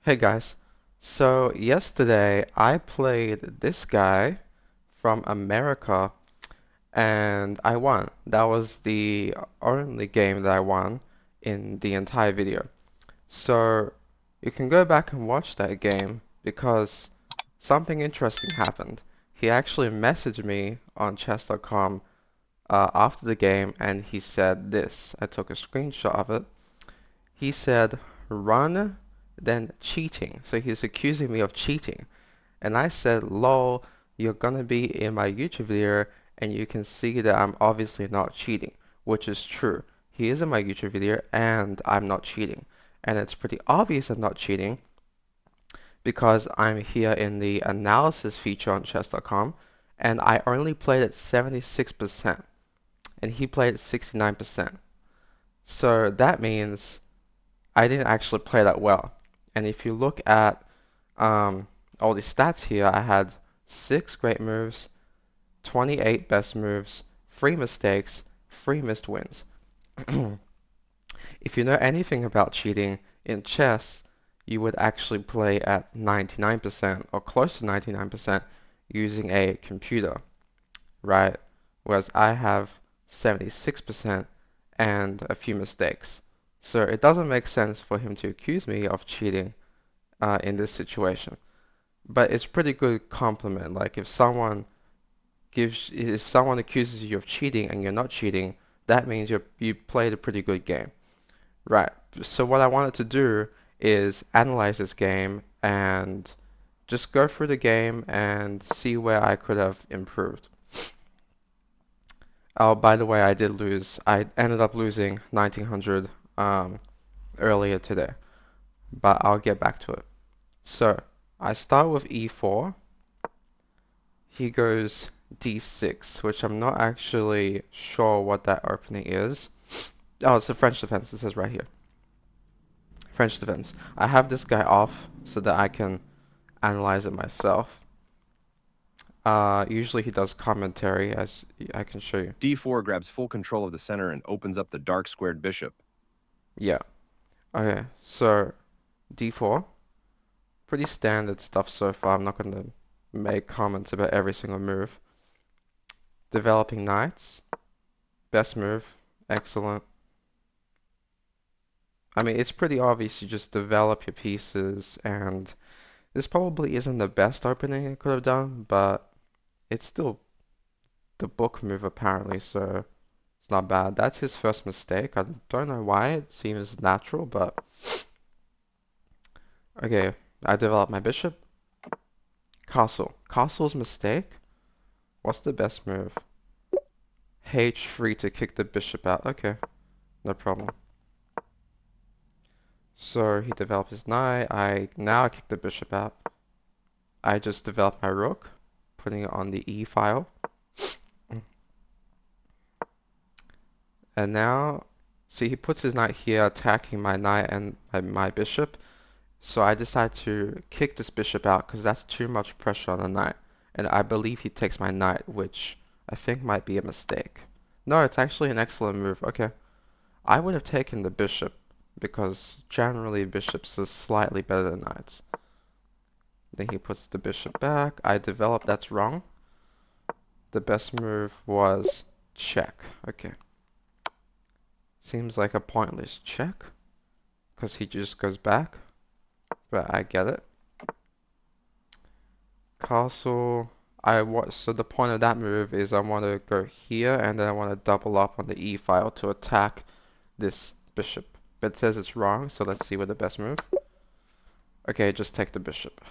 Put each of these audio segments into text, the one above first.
Hey guys, so yesterday I played this guy from America and I won. That was the only game that I won in the entire video. So you can go back and watch that game because something interesting happened. He actually messaged me on chess.com after the game and he said this. I took a screenshot of it. He said, run, then cheating. So he's accusing me of cheating. And I said, lol, you're gonna be in my YouTube video and you can see that I'm obviously not cheating, which is true. He is in my YouTube video and I'm not cheating. And it's pretty obvious I'm not cheating because I'm here in the analysis feature on chess.com and I only played at 76% and he played at 69%. So that means I didn't actually play that well. And if you look at all the stats here, I had 6 great moves, 28 best moves, 3 mistakes, 3 missed wins. If you know anything about cheating in chess, you would actually play at 99% or close to 99% using a computer, right? Whereas I have 76% and a few mistakes. So it doesn't make sense for him to accuse me of cheating in this situation. But it's pretty good compliment. Like if someone accuses you of cheating and you're not cheating, that means you played a pretty good game, right? So what I wanted to do is analyze this game and just go through the game and see where I could have improved. Oh, by the way, I did lose. I ended up losing 1900 earlier today, but I'll get back to it. So I start with e4. He goes d6, which I'm not actually sure what that opening is. Oh, it's a French defense. It says right here. French defense. I have this guy off so that I can analyze it myself. Usually he does commentary, as I can show you. d4 grabs full control of the center and opens up the dark squared bishop. Yeah. Okay, so d4. Pretty standard stuff so far. I'm not going to make comments about every single move. Developing knights. Best move. Excellent. I mean, it's pretty obvious you just develop your pieces, and this probably isn't the best opening I could have done, but it's still the book move apparently, so it's not bad. That's his first mistake. I don't know why. It seems natural, but okay. I developed my bishop. Castle. Castle's mistake? What's the best move? H3 to kick the bishop out. Okay, no problem. So he developed his knight. I kick the bishop out. I just developed my rook, putting it on the E file. And now, see, he puts his knight here, attacking my knight and my bishop. So I decide to kick this bishop out because that's too much pressure on the knight. And I believe he takes my knight, which I think might be a mistake. No, it's actually an excellent move. Okay. I would have taken the bishop because generally bishops are slightly better than knights. Then he puts the bishop back. I developed that's wrong. The best move was check. Okay. Seems like a pointless check because he just goes back. But I get it. Castle. So the point of that move is I want to go here and then I want to double up on the E file to attack this bishop. But it says it's wrong, so let's see what the best move. Okay, just take the bishop.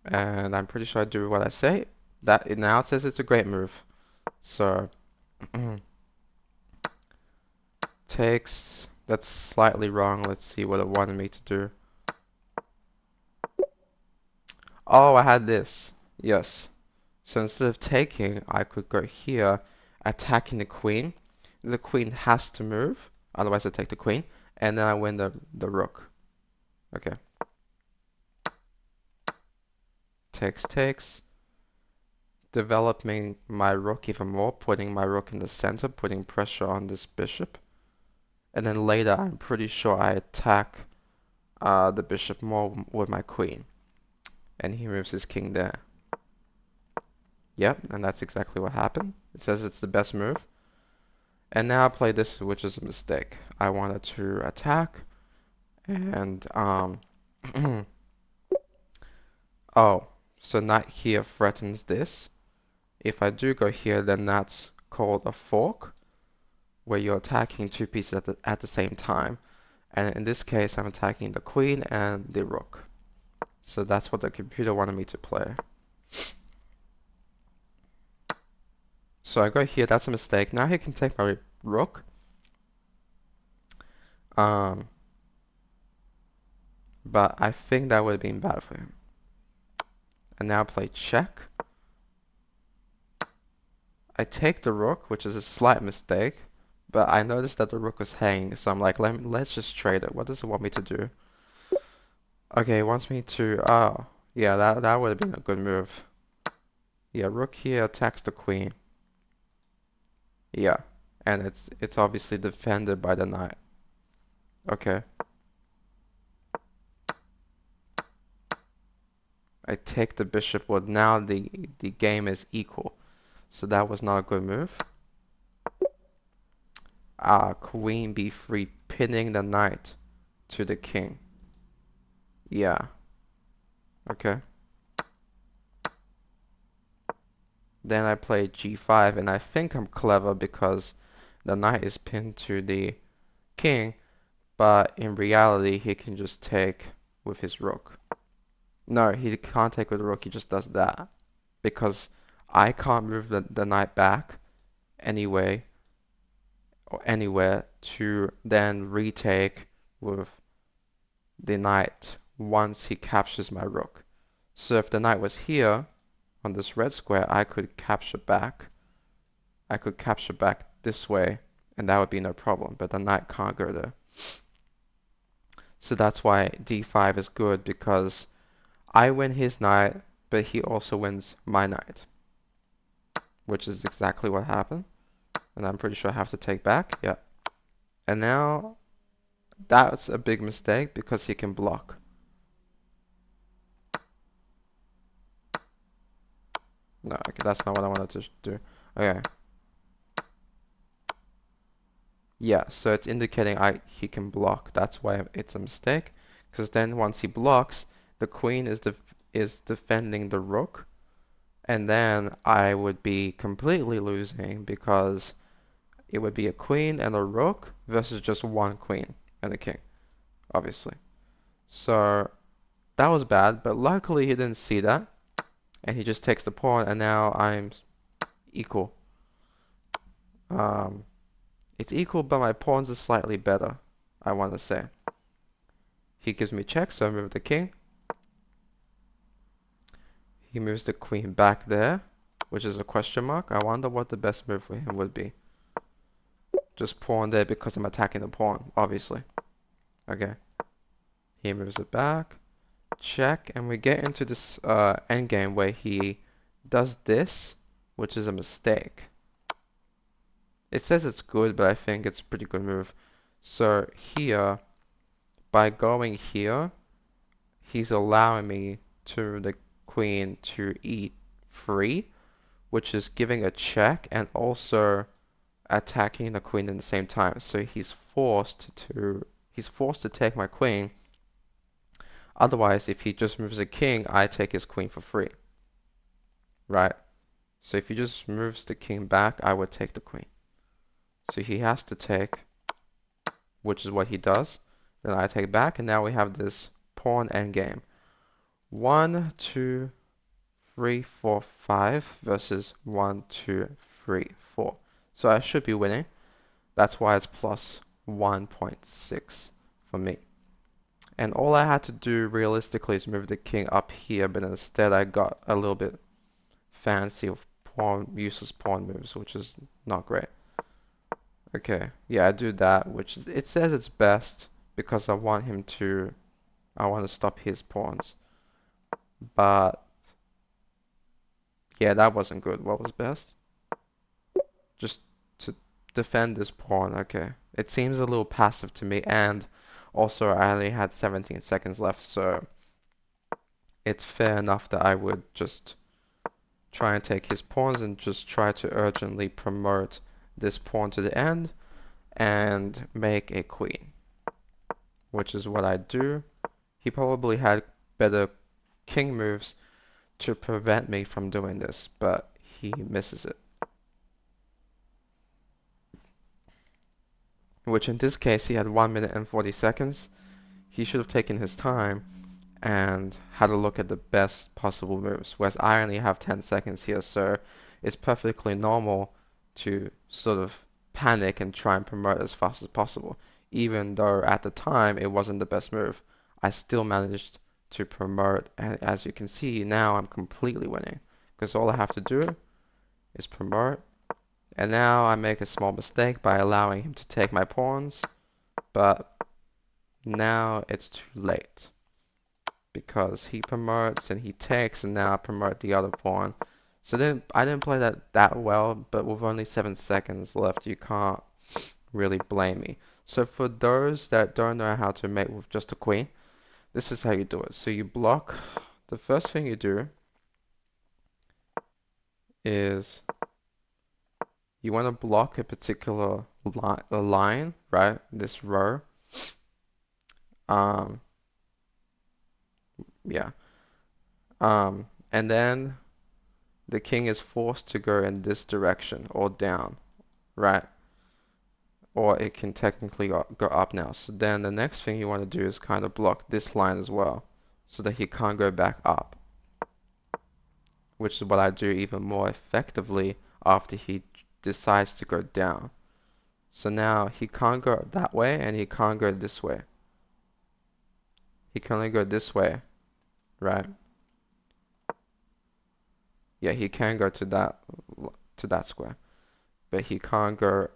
And I'm pretty sure I do what I say. Now it says it's a great move. So takes. That's slightly wrong. Let's see what it wanted me to do. Oh, I had this. Yes. So instead of taking, I could go here, attacking the queen. The queen has to move, otherwise I take the queen, and then I win the rook. Okay. Takes. Developing my rook even more, putting my rook in the center, putting pressure on this bishop. And then later, I'm pretty sure I attack the bishop more with my queen. And he moves his king there. Yep, and that's exactly what happened. It says it's the best move. And now I play this, which is a mistake. I wanted to attack, and oh, so knight here threatens this. If I do go here, then that's called a fork, where you're attacking two pieces at the same time. And in this case, I'm attacking the queen and the rook. So that's what the computer wanted me to play. So I go here, that's a mistake. Now he can take my rook. Um, but I think that would have been bad for him. And now I play check. I take the rook, which is a slight mistake, but I noticed that the rook was hanging, so I'm like, let's just trade it. What does it want me to do? Okay, it wants me to, oh, yeah, that would have been a good move. Yeah, rook here attacks the queen. Yeah, and it's obviously defended by the knight. Okay. I take the bishop. Well, now the game is equal. So that was not a good move. Queen b3, pinning the knight to the king. Yeah. Okay. Then I play g5, and I think I'm clever because the knight is pinned to the king, but in reality he can just take with his rook. No, he can't take with the rook, he just does that. Because I can't move the knight back anyway or anywhere to then retake with the knight once he captures my rook. So if the knight was here on this red square, I could capture back. I could capture back this way, and that would be no problem, but the knight can't go there. So that's why d5 is good, because I win his knight, but he also wins my knight, which is exactly what happened. And I'm pretty sure I have to take back. Yeah. And now that's a big mistake because he can block. No, okay, that's not what I wanted to do. Okay. Yeah, so it's indicating he can block. That's why it's a mistake. Because then once he blocks, the queen is defending the rook, and then I would be completely losing because it would be a queen and a rook versus just one queen and a king, obviously. So that was bad, but luckily he didn't see that, and he just takes the pawn, and now I'm equal. Um, it's equal, but my pawns are slightly better, I want to say. He gives me check, so I move the king. He moves the queen back there, which is a question mark. I wonder what the best move for him would be. Just pawn there because I'm attacking the pawn, obviously. Okay. He moves it back. Check, and we get into this endgame where he does this, which is a mistake. It says it's good, but I think it's a pretty good move. So here, by going here, he's allowing me to the queen to e3, which is giving a check and also attacking the queen at the same time. So he's forced to take my queen. Otherwise, if he just moves a king, I take his queen for free. Right? So if he just moves the king back, I would take the queen. So he has to take, which is what he does. Then I take back, and now we have this pawn endgame. 1, 2, 3, 4, 5 versus 1, 2, 3, 4. So I should be winning. That's why it's plus 1.6 for me. And all I had to do realistically is move the king up here, but instead I got a little bit fancy of useless pawn moves, which is not great. Okay, yeah, I do that, which is, it says it's best because I want to stop his pawns. But yeah, that wasn't good. What was best? Just to defend this pawn. Okay, It seems a little passive to me, and also I only had 17 seconds left, so it's fair enough that I would just try and take his pawns and just try to urgently promote this pawn to the end and make a queen, which is what I do. He probably had better king moves to prevent me from doing this, but he misses it. Which in this case he had 1 minute and 40 seconds. He should have taken his time and had a look at the best possible moves, whereas I only have 10 seconds here, so it's perfectly normal to sort of panic and try and promote as fast as possible. Even though at the time it wasn't the best move, I still managed to promote, and as you can see now I'm completely winning, because all I have to do is promote, and now I make a small mistake by allowing him to take my pawns, but now it's too late because he promotes and he takes, and now I promote the other pawn. So then I didn't play that well, but with only 7 seconds left, you can't really blame me. So for those that don't know how to mate with just a queen, this is how you do it. So you block. The first thing you do is you want to block a particular line, right? This row. Um, yeah. And then the king is forced to go in this direction or down, right? Or it can technically go up now. So then the next thing you want to do is kind of block this line as well, so that he can't go back up, which is what I do even more effectively after he decides to go down. So now he can't go that way and he can't go this way. He can only go this way, right? Yeah, he can go to that square, but he can't go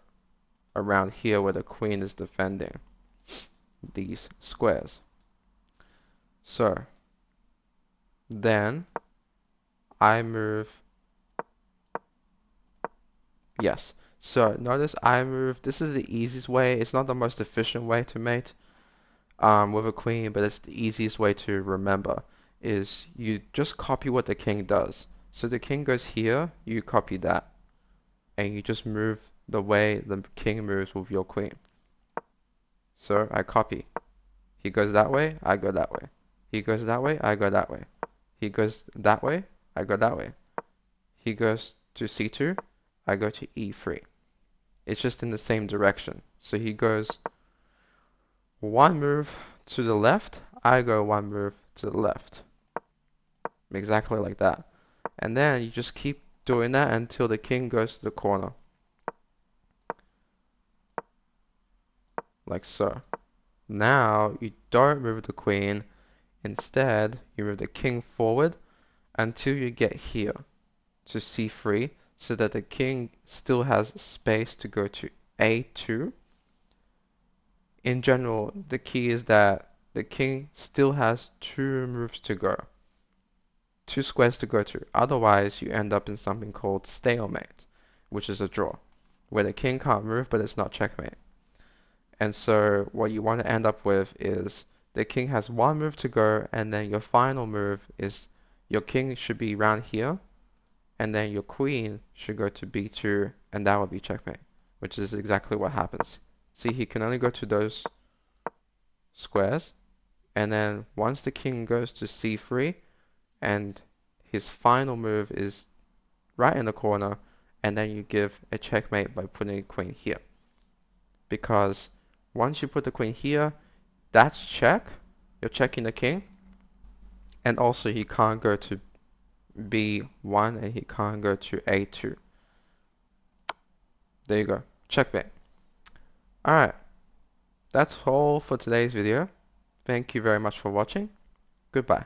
around here where the queen is defending these squares. So then I move, yes. So notice I move, this is the easiest way. It's not the most efficient way to mate with a queen, but it's the easiest way to remember is you just copy what the king does. So the king goes here, you copy that, and you just move the way the king moves with your queen. So I copy. He goes that way, I go that way. He goes that way, I go that way. He goes that way, I go that way. He goes to c2, I go to e3. It's just in the same direction. So he goes one move to the left, I go one move to the left. Exactly like that. And then you just keep doing that until the king goes to the corner. Like so. Now you don't move the queen. Instead, you move the king forward until you get here to c3, so that the king still has space to go to a2. In general, the key is that the king still has 2 moves to go, 2 squares to go to. Otherwise, you end up in something called stalemate, which is a draw, where the king can't move, but it's not checkmate. And so what you want to end up with is the king has 1 move to go, and then your final move is your king should be around here, and then your queen should go to b2, and that would be checkmate, which is exactly what happens. See, he can only go to those squares, and then once the king goes to c3, and his final move is right in the corner, and then you give a checkmate by putting a queen here. Because once you put the queen here, that's check. You're checking the king. And also he can't go to b1 and he can't go to a2. There you go. Checkmate. Alright. That's all for today's video. Thank you very much for watching. Goodbye.